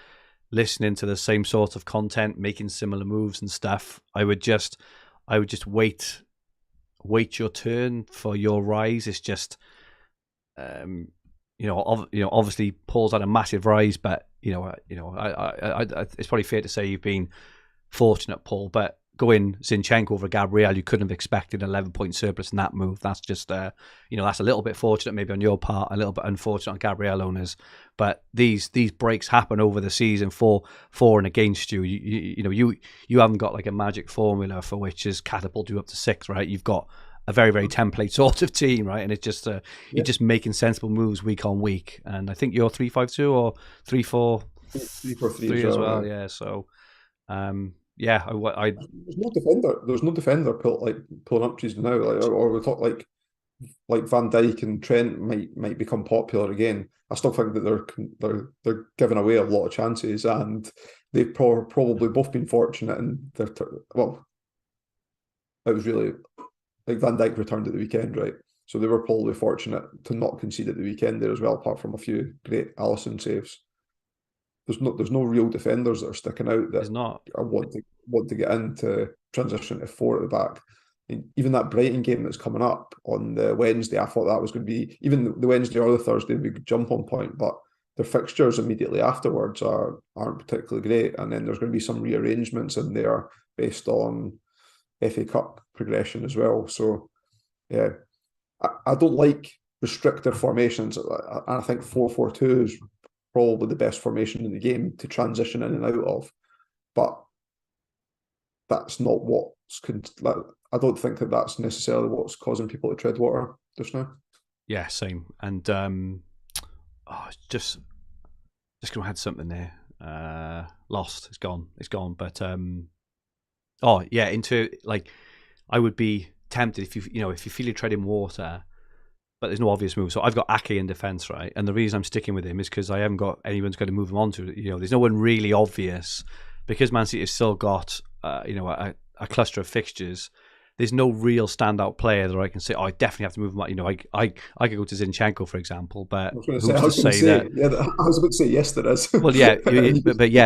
listening to the same sort of content, making similar moves and stuff, I would just wait your turn for your rise. It's just obviously Paul's had a massive rise, but it's probably fair to say you've been fortunate, Paul, but going Zinchenko over Gabriel, you couldn't have expected an 11-point surplus in that move. That's just, that's a little bit fortunate maybe on your part, a little bit unfortunate on Gabriel owners. But these breaks happen over the season for and against you. You haven't got like a magic formula for which is catapult you up to 6, right? You've got a very, very template sort of team, right? And it's just you're just making sensible moves week on week. And I think you're 3-5-2 or 3-4-3 as well. Yeah. So. There's no defender. There's no defender pulling up trees now. Or we talk like Van Dijk and Trent might become popular again. I still think that they're giving away a lot of chances, and they've probably both been fortunate. And it was really like Van Dijk returned at the weekend, right? So they were probably fortunate to not concede at the weekend there as well, apart from a few great Alisson saves. There's no real defenders that are sticking out that I want to get into transition to 4 at the back. I mean, even that Brighton game that's coming up on the Wednesday, I thought that was going to be, even the Wednesday or the Thursday, would be a good jump on point, but their fixtures immediately afterwards aren't particularly great, and then there's going to be some rearrangements in there based on FA Cup progression as well. So yeah, I don't like restrictive formations. I think 4-4-2 is probably the best formation in the game to transition in and out of, but that's not I don't think that that's necessarily what's causing people to tread water just now. Yeah, same. And just gonna add something there. Lost. It's gone. But into like, I would be tempted if you feel you're treading water, but there's no obvious move. So I've got Ake in defence, right? And the reason I'm sticking with him is because I haven't got anyone's going to move him on to. There's no one really obvious, because Man City has still got a cluster of fixtures. There's no real standout player that I can say, I definitely have to move him. I could go to Zinchenko, for example, but I was about to say yes, there is. Well, yeah,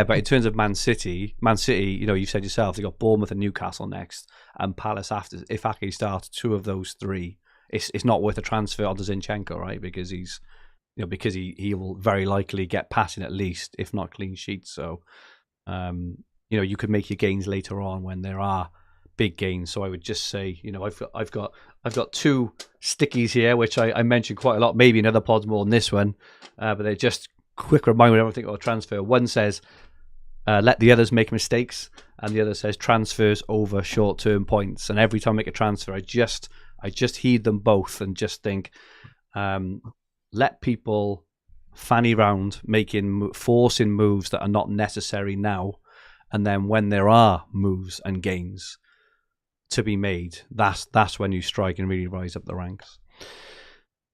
but in terms of Man City, you said yourself, they got Bournemouth and Newcastle next, and Palace after. If Ake starts 2 of those 3, it's not worth a transfer onto Zinchenko, right? Because he will very likely get passing at least, if not clean sheets. So, you could make your gains later on when there are big gains. So I would just say, I've got 2 stickies here, which I mentioned quite a lot, maybe in other pods more than this one, but they're just quick reminder whenever I think about transfer. One says, let the others make mistakes, and the other says transfers over short-term points. And every time I make a transfer, I just heed them both and just think, let people fanny round forcing moves that are not necessary now, and then when there are moves and gains to be made, that's when you strike and really rise up the ranks.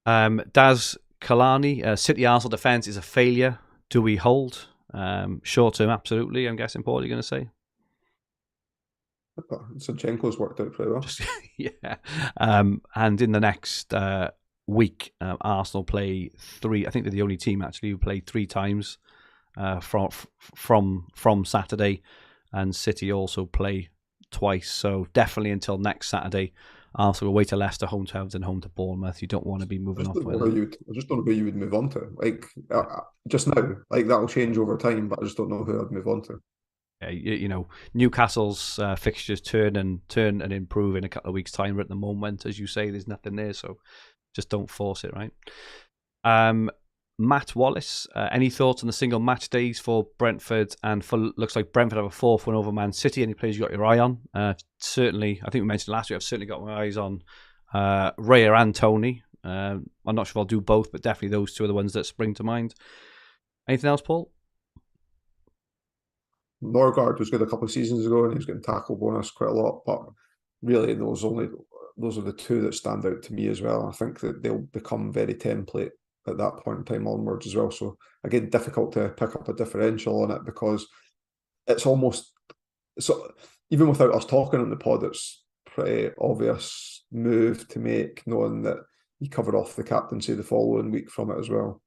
Daz Kalani, City Arsenal defence is a failure. Do we hold? Short term, absolutely. I'm guessing, Paul, you're going to say? Zinchenko's worked out pretty well. Yeah. And in the next week, Arsenal play 3. I think they're the only team actually who play 3 times from Saturday, and City also play twice. So definitely until next Saturday, Arsenal will away to Leicester, home to Everton, home to Bournemouth. You don't want to be moving off. I just don't know who you would move on to. Just now, that'll change over time, but I just don't know who I'd move on to. Newcastle's fixtures turn and improve in a couple of weeks' time. But at the moment, as you say, there's nothing there, so just don't force it, right? Matt Wallace, any thoughts on the single match days for Brentford? And looks like Brentford have a 4th win over Man City. Any players you got your eye on? Certainly, I think we mentioned last week, I've certainly got my eyes on Raya and Tony. I'm not sure if I'll do both, but definitely those 2 are the ones that spring to mind. Anything else, Paul? Norgard was good a couple of seasons ago, and he was getting tackle bonus quite a lot. But really, those are the 2 that stand out to me as well. I think that they'll become very template at that point in time onwards as well. So again, difficult to pick up a differential on it, because it's almost so. Even without us talking on the pod, it's pretty obvious move to make, knowing that you covered off the captaincy the following week from it as well.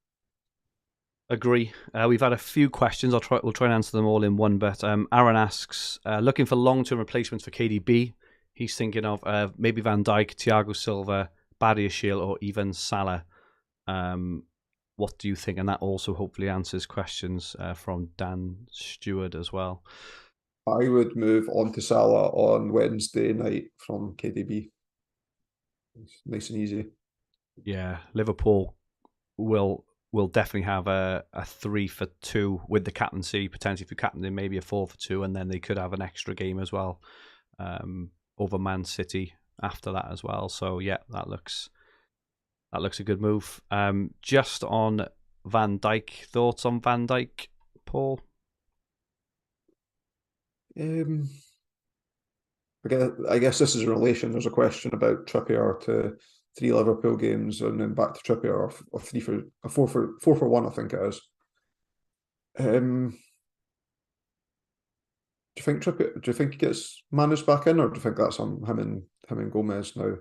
Agree. We've had a few questions. We'll try and answer them all in one. But Aaron asks, looking for long-term replacements for KDB. He's thinking of maybe Van Dijk, Thiago Silva, Badiashile, or even Salah. What do you think? And that also hopefully answers questions from Dan Stewart as well. I would move on to Salah on Wednesday night from KDB. It's nice and easy. Yeah, Liverpool will definitely have a 3 for 2 with the captaincy, potentially for captain, maybe a 4 for 2, and then they could have an extra game as well over Man City after that as well. So yeah, that looks a good move. Just on Van Dijk, thoughts on Van Dijk, Paul? I guess this is in relation. There's a question about Trippier to 3 Liverpool games and then back to Trippier, or 4 for 1, I think it is. Do you think Trippier? Do you think he gets managed back in, or do you think that's on him and Gomez now?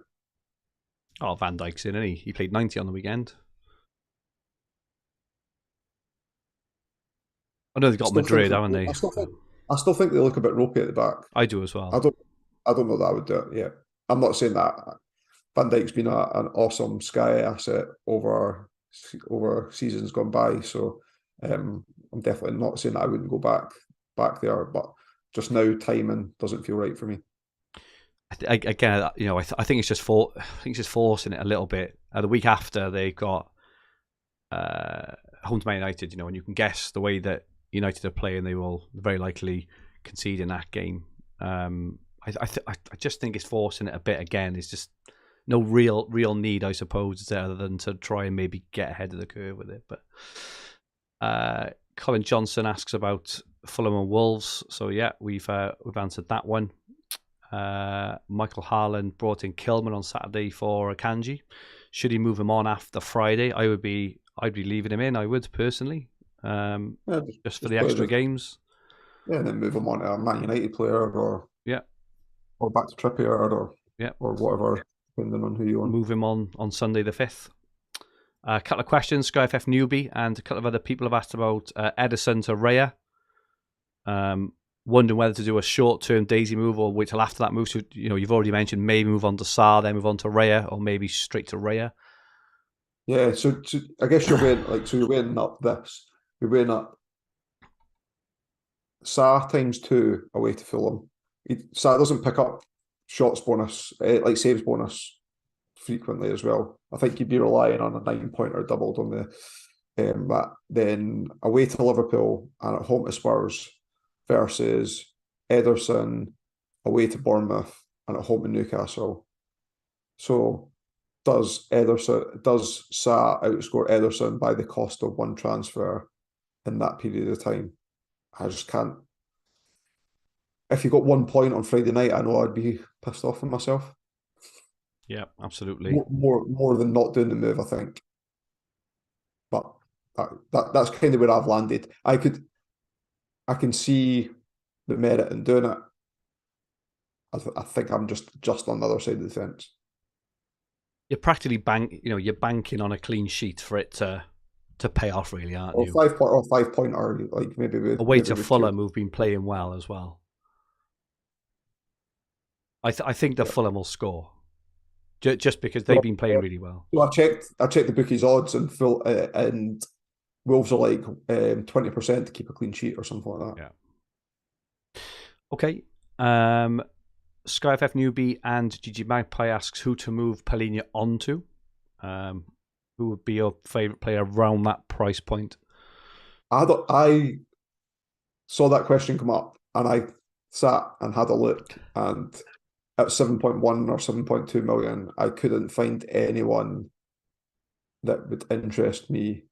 Oh, Van Dijk's in, isn't he? He played 90 on the weekend. I know they've got Madrid, haven't they? I still think they look a bit ropey at the back. I do as well. I don't know that I would do it. Yeah, I'm not saying that. Van Dijk's been an awesome Sky asset over seasons gone by, so I'm definitely not saying that I wouldn't go back there, but just now timing doesn't feel right for me. Again, I think it's just forcing it a little bit. The week after they got home to Man United, and you can guess the way that United are playing, they will very likely concede in that game. I just think it's forcing it a bit again. It's just no real need, I suppose, other than to try and maybe get ahead of the curve with it. But Colin Johnson asks about Fulham and Wolves. So yeah, we've answered that one. Michael Harlan brought in Kilman on Saturday for Akanji. Should he move him on after Friday? I'd be leaving him in. I would personally, just for the extra games. Yeah, and then move him on to a Man United player, or back to Trippier, or whatever, depending on who you want. Move him on Sunday the 5th. A couple of questions, SkyFF newbie, and a couple of other people have asked about Ederson to Raya. Wondering whether to do a short-term daisy move or wait till after that move. So, you've already mentioned maybe move on to Sarr, then move on to Raya, or maybe straight to Raya. Yeah, so I guess you're weighing up this. You're weighing up Sarr times 2 away to Fulham. Sarr doesn't pick up shots bonus, like saves bonus, frequently as well. I think you'd be relying on a 9-pointer doubled on the that. Then away to Liverpool and at home to Spurs versus Ederson away to Bournemouth and at home to Newcastle. So does Sarr outscore Ederson by the cost of one transfer in that period of time? I just can't. If you got 1 point on Friday night, I know I'd be pissed off with myself. Yeah, absolutely. More than not doing the move, I think. But that's kind of where I've landed. I can see the merit in doing it. I think I'm just on the other side of the fence. You're practically you're banking on a clean sheet for it to pay off, really, aren't you? 5 pointer, like maybe away to Fulham, who've been playing well as well. I think the Fulham will score, just because they've been playing really well. So I checked the bookies odds, and Wolves are like 20% to keep a clean sheet or something like that. Yeah. Okay. SkyFF newbie and GG Magpie asks who to move Palhinha onto. Who would be your favourite player around that price point? I saw that question come up, and I sat and had a look, and at 7.1 or 7.2 million, I couldn't find anyone that would interest me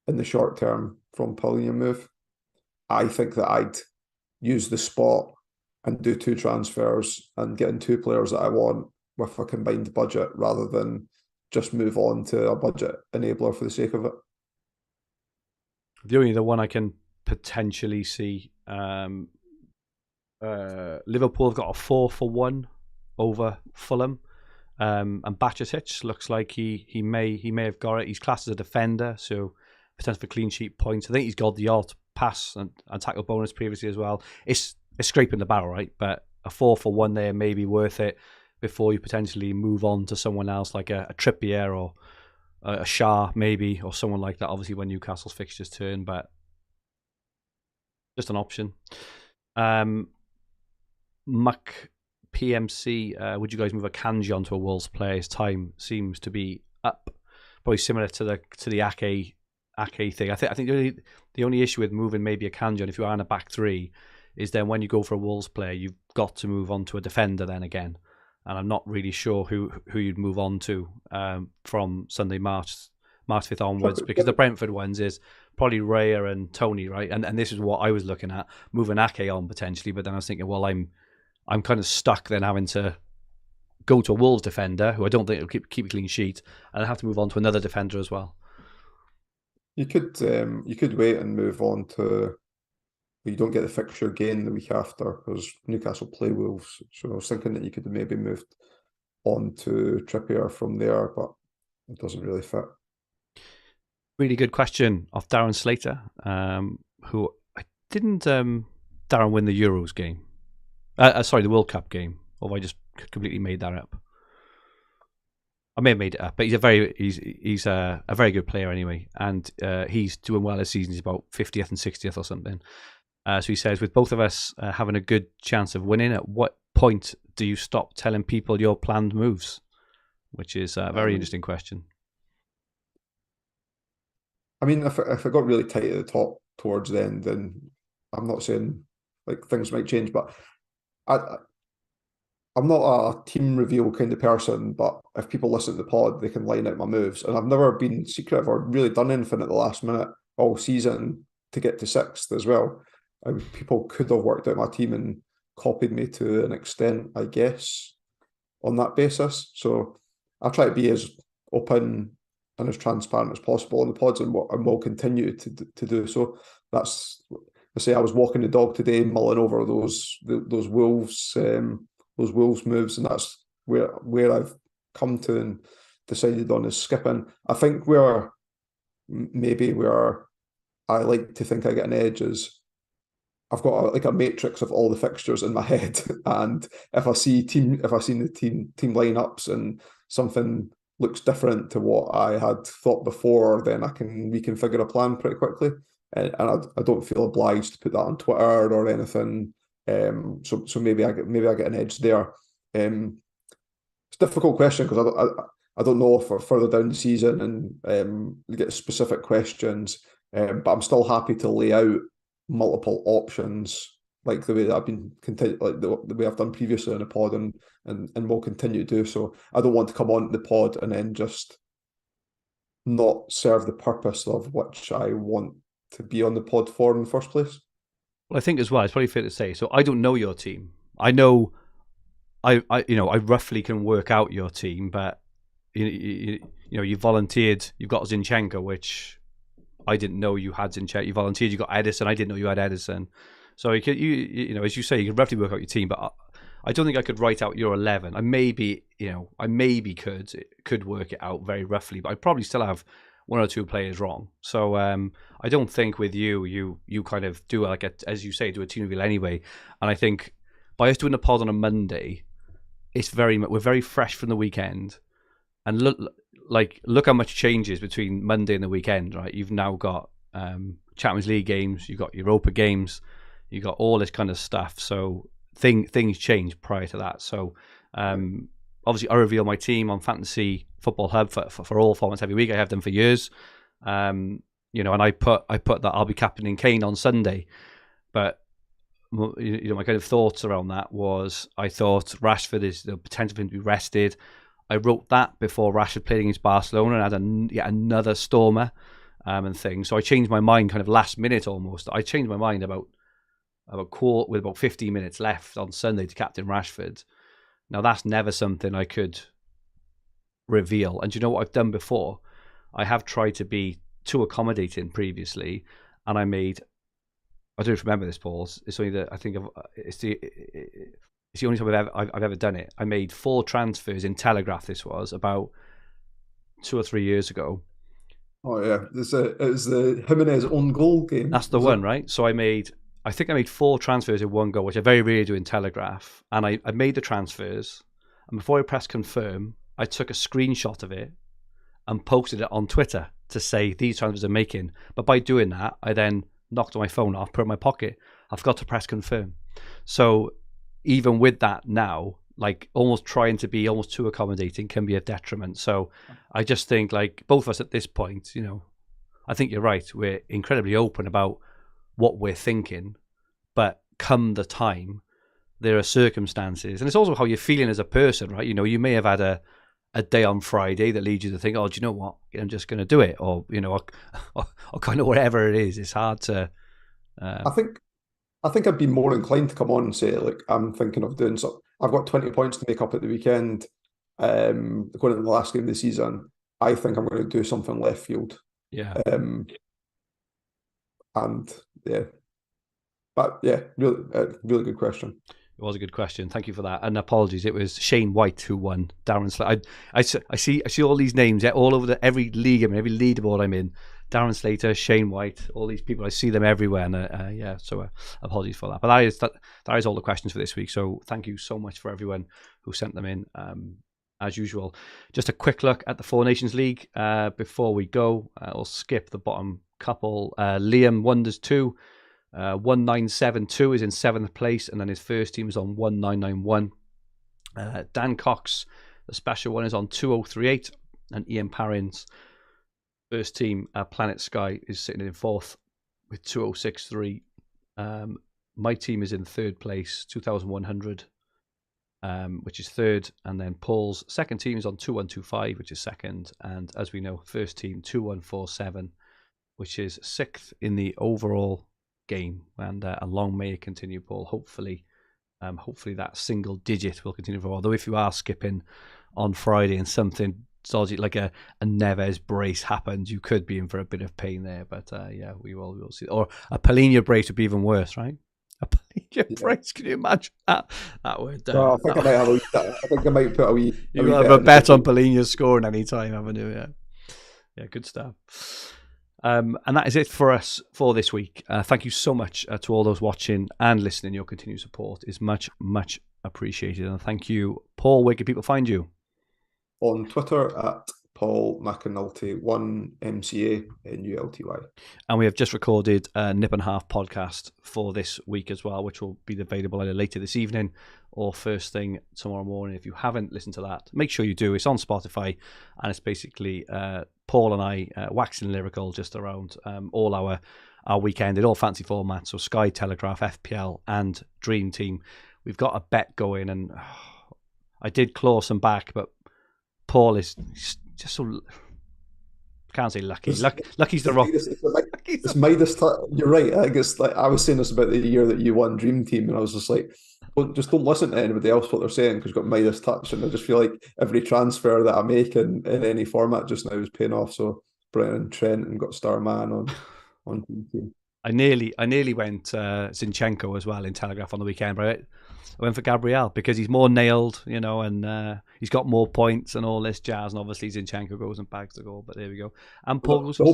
in the short term from Palhinha move. I think that I'd use the spot and do 2 transfers and get in 2 players that I want with a combined budget, rather than just move on to a budget enabler for the sake of it. The only one I can potentially see, Liverpool have got a 4-for-1 over Fulham, and Bajcetic looks like he may have got it. He's classed as a defender, so potential for clean sheet points. I think he's got the odd pass and tackle bonus previously as well. It's scraping the barrel, right? But a 4-for-1 there may be worth it before you potentially move on to someone else like a Trippier or a Shah maybe, or someone like that. Obviously when Newcastle's fixtures turn, but just an option. Muck PMC, would you guys move a Kanji onto a Wolves player? His time seems to be up. Probably similar to the Ake thing. I think the only issue with moving maybe a Kanji on if you are in a back three is then when you go for a Wolves player, you've got to move on to a defender then again. And I'm not really sure who you'd move on to from Sunday, March 5th onwards, because the Brentford ones is probably Raya and Tony, right? And this is what I was looking at, moving Ake on potentially, but then I was thinking, well, I'm kind of stuck then having to go to a Wolves defender who I don't think will keep a clean sheet, and I have to move on to another defender as well. You could wait and move on to. You don't get the fixture again the week after because Newcastle play Wolves. So I was thinking that you could have maybe moved on to Trippier from there, but it doesn't really fit. Really good question off Darren Slater, who didn't Darren win the Euros game? Sorry, the World Cup game. Or have I just completely made that up? I may have made it up, but he's a very good player anyway, and he's doing well this season. He's about 50th and 60th or something. So he says, with both of us having a good chance of winning, at what point do you stop telling people your planned moves? Which is a very interesting question. I mean, if it got really tight at the top towards the end, then I'm not saying like things might change, but I'm not a team reveal kind of person, but if people listen to the pod, they can line out my moves. And I've never been secretive or really done anything at the last minute all season to get to 6th as well. People could have worked out my team and copied me to an extent, I guess, on that basis. So I try to be as open and as transparent as possible on the pods, and will continue to do so. That's, I say, I was walking the dog today, mulling over those Wolves moves, and that's where I've come to and decided on is skipping. I think where I like to think I get an edge is I've got a matrix of all the fixtures in my head, and if I see the team lineups and something looks different to what I had thought before, then I can reconfigure a plan pretty quickly, and I don't feel obliged to put that on Twitter or anything. So maybe I get an edge there. It's a difficult question because I don't know for further down the season and we get specific questions, but I'm still happy to lay out multiple options like the way that I've been like the way I've done previously in the pod and will continue to do so. I don't want to come on the pod and then just not serve the purpose of which I want to be on the pod for in the first place. Well, I think as well, it's probably fair to say. So I don't know your team. I know, I roughly can work out your team, but you volunteered. You've got Zinchenko, which I didn't know you had Zinchenko. You volunteered. You got Edison. I didn't know you had Edison. So as you say, you could roughly work out your team, but I don't think I could write out your 11. I maybe could work it out very roughly, but I'd probably still have one or two players wrong. So I don't think with you kind of do as you say, do a team reveal anyway. And I think by us doing a pod on a Monday, we're very fresh from the weekend, and look how much changes between Monday and the weekend, right? You've now got Champions League games, you've got Europa games, you got all this kind of stuff. So things change prior to that. So obviously, I reveal my team on Fantasy Football Hub for all formats every week. I have them for years, and I put that I'll be captaining Kane on Sunday. But my kind of thoughts around that was I thought Rashford is the potential for him to be rested. I wrote that before Rashford played against Barcelona and had yet another stormer and things. So I changed my mind kind of last minute almost. I changed my mind about with about 15 minutes left on Sunday to captain Rashford. Now, that's never something I could reveal. And do you know what I've done before? I have tried to be too accommodating previously, and I don't know if you remember this, Paul. It's only that I think it's the only time I've ever done it. I made 4 transfers in Telegraph. This was about 2 or 3 years ago. Oh yeah, it was the Jimenez own goal game. That's the one, right? So I think I made 4 transfers in one go, which I very rarely do in Telegraph. And I made the transfers, and before I pressed confirm, I took a screenshot of it and posted it on Twitter to say these transfers are making. But by doing that, I then knocked my phone off, put it in my pocket. I've got to press confirm. So even with that now, like almost trying to be almost too accommodating can be a detriment. So I just think like both of us at this point, I think you're right. We're incredibly open about what we're thinking, but come the time, there are circumstances, and it's also how you're feeling as a person, right? You may have had a day on Friday that leads you to think, oh, do you know what? I'm just going to do it, or or kind of whatever it is. It's hard to. I think I'd be more inclined to come on and say, like, I'm thinking of doing something. I've got 20 points to make up at the weekend. Going into the last game of the season, I think I'm going to do something left field. Yeah. And yeah, but yeah, really good question. It was a good question. Thank you for that. And apologies, it was Shane White who won. Darren Slater. I see all these names all over every league. I mean, every leaderboard I'm in. Darren Slater, Shane White, all these people. I see them everywhere. And so apologies for that. But that is all the questions for this week. So thank you so much for everyone who sent them in. As usual, just a quick look at the Four Nations League before we go. I'll skip the bottom couple. Liam Wonders 2. 1972 is in 7th place, and then his first team is on 1991. Dan Cox, the special one, is on 2038, and Ian Parrin's first team, Planet Sky, is sitting in 4th with 2063. My team is in 3rd place, 2100, which is 3rd, and then Paul's second team is on 2125, which is 2nd, and as we know, first team 2147, which is 6th in the overall game, and long may it continue, Paul. Hopefully that single digit will continue for. Although if you are skipping on Friday and something dodgy like a Neves brace happens, you could be in for a bit of pain there. But we'll see. Or a Polina brace would be even worse, right? A Polina brace. Can you imagine that word? I think I might put a wee. You have a bet on Polina scoring any time, haven't you? Yeah, good stuff. And that is it for us for this week. Thank you so much to all those watching and listening. Your continued support is much, much appreciated. And thank you, Paul. Where can people find you? On Twitter at Paul McAnulty, 1 MCA NULTY. And we have just recorded a Nip and Half podcast for this week as well, which will be available either later this evening or first thing tomorrow morning. If you haven't listened to that, make sure you do. It's on Spotify, and it's basically Paul and I waxing lyrical just around all our weekend in all fancy formats. So Sky, Telegraph, FPL, and Dream Team. We've got a bet going, and I did claw some back, but Paul is just so. Can't say lucky. Lucky's the wrong. It's Midas. You're right. I guess like I was saying this about the year that you won Dream Team, and I was just like, don't listen to anybody else what they're saying because you've got Midas touch, and I just feel like every transfer that I make in any format just now is paying off. So Brennan Trent and got Starman on Dream Team. I nearly went Zinchenko as well in Telegraph on the weekend, but I went for Gabriel because he's more nailed, and he's got more points and all this jazz. And obviously Zinchenko goes and bags the goal, but there we go. And Paul goes. The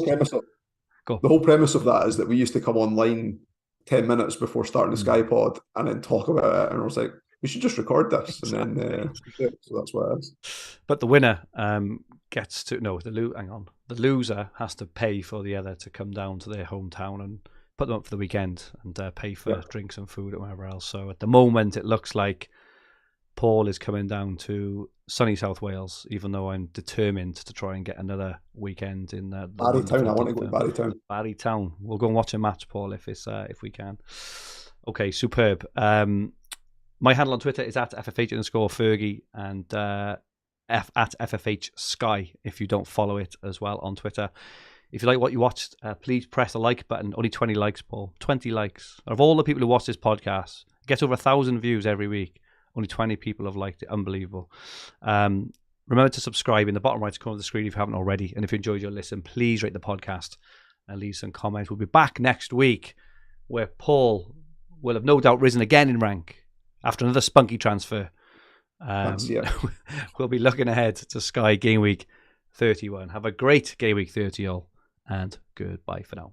whole premise of that is that we used to come online 10 minutes before starting the Sky Pod and then talk about it, and I was like, we should just record this, exactly. And then so that's what it is. But the winner gets to the loser has to pay for the other to come down to their hometown and put them up for the weekend and pay for drinks and food and whatever else. So at the moment, it looks like Paul is coming down to sunny South Wales, even though I'm determined to try and get another weekend in Barrytown. I want to go to Barrytown. Barrytown. We'll go and watch a match, Paul, if we can. Okay, superb. My handle on Twitter is at FFH_Fergi and at FFH Sky if you don't follow it as well on Twitter. If you like what you watched, please press the like button. Only 20 likes, Paul. 20 likes. Of all the people who watch this podcast, it gets over 1,000 views every week. Only 20 people have liked it. Unbelievable. Remember to subscribe in the bottom right corner of the screen if you haven't already. And if you enjoyed your listen, please rate the podcast and leave some comments. We'll be back next week where Paul will have no doubt risen again in rank after another spunky transfer. We'll be looking ahead to Sky Game Week 31. Have a great Game Week 30 all, and goodbye for now.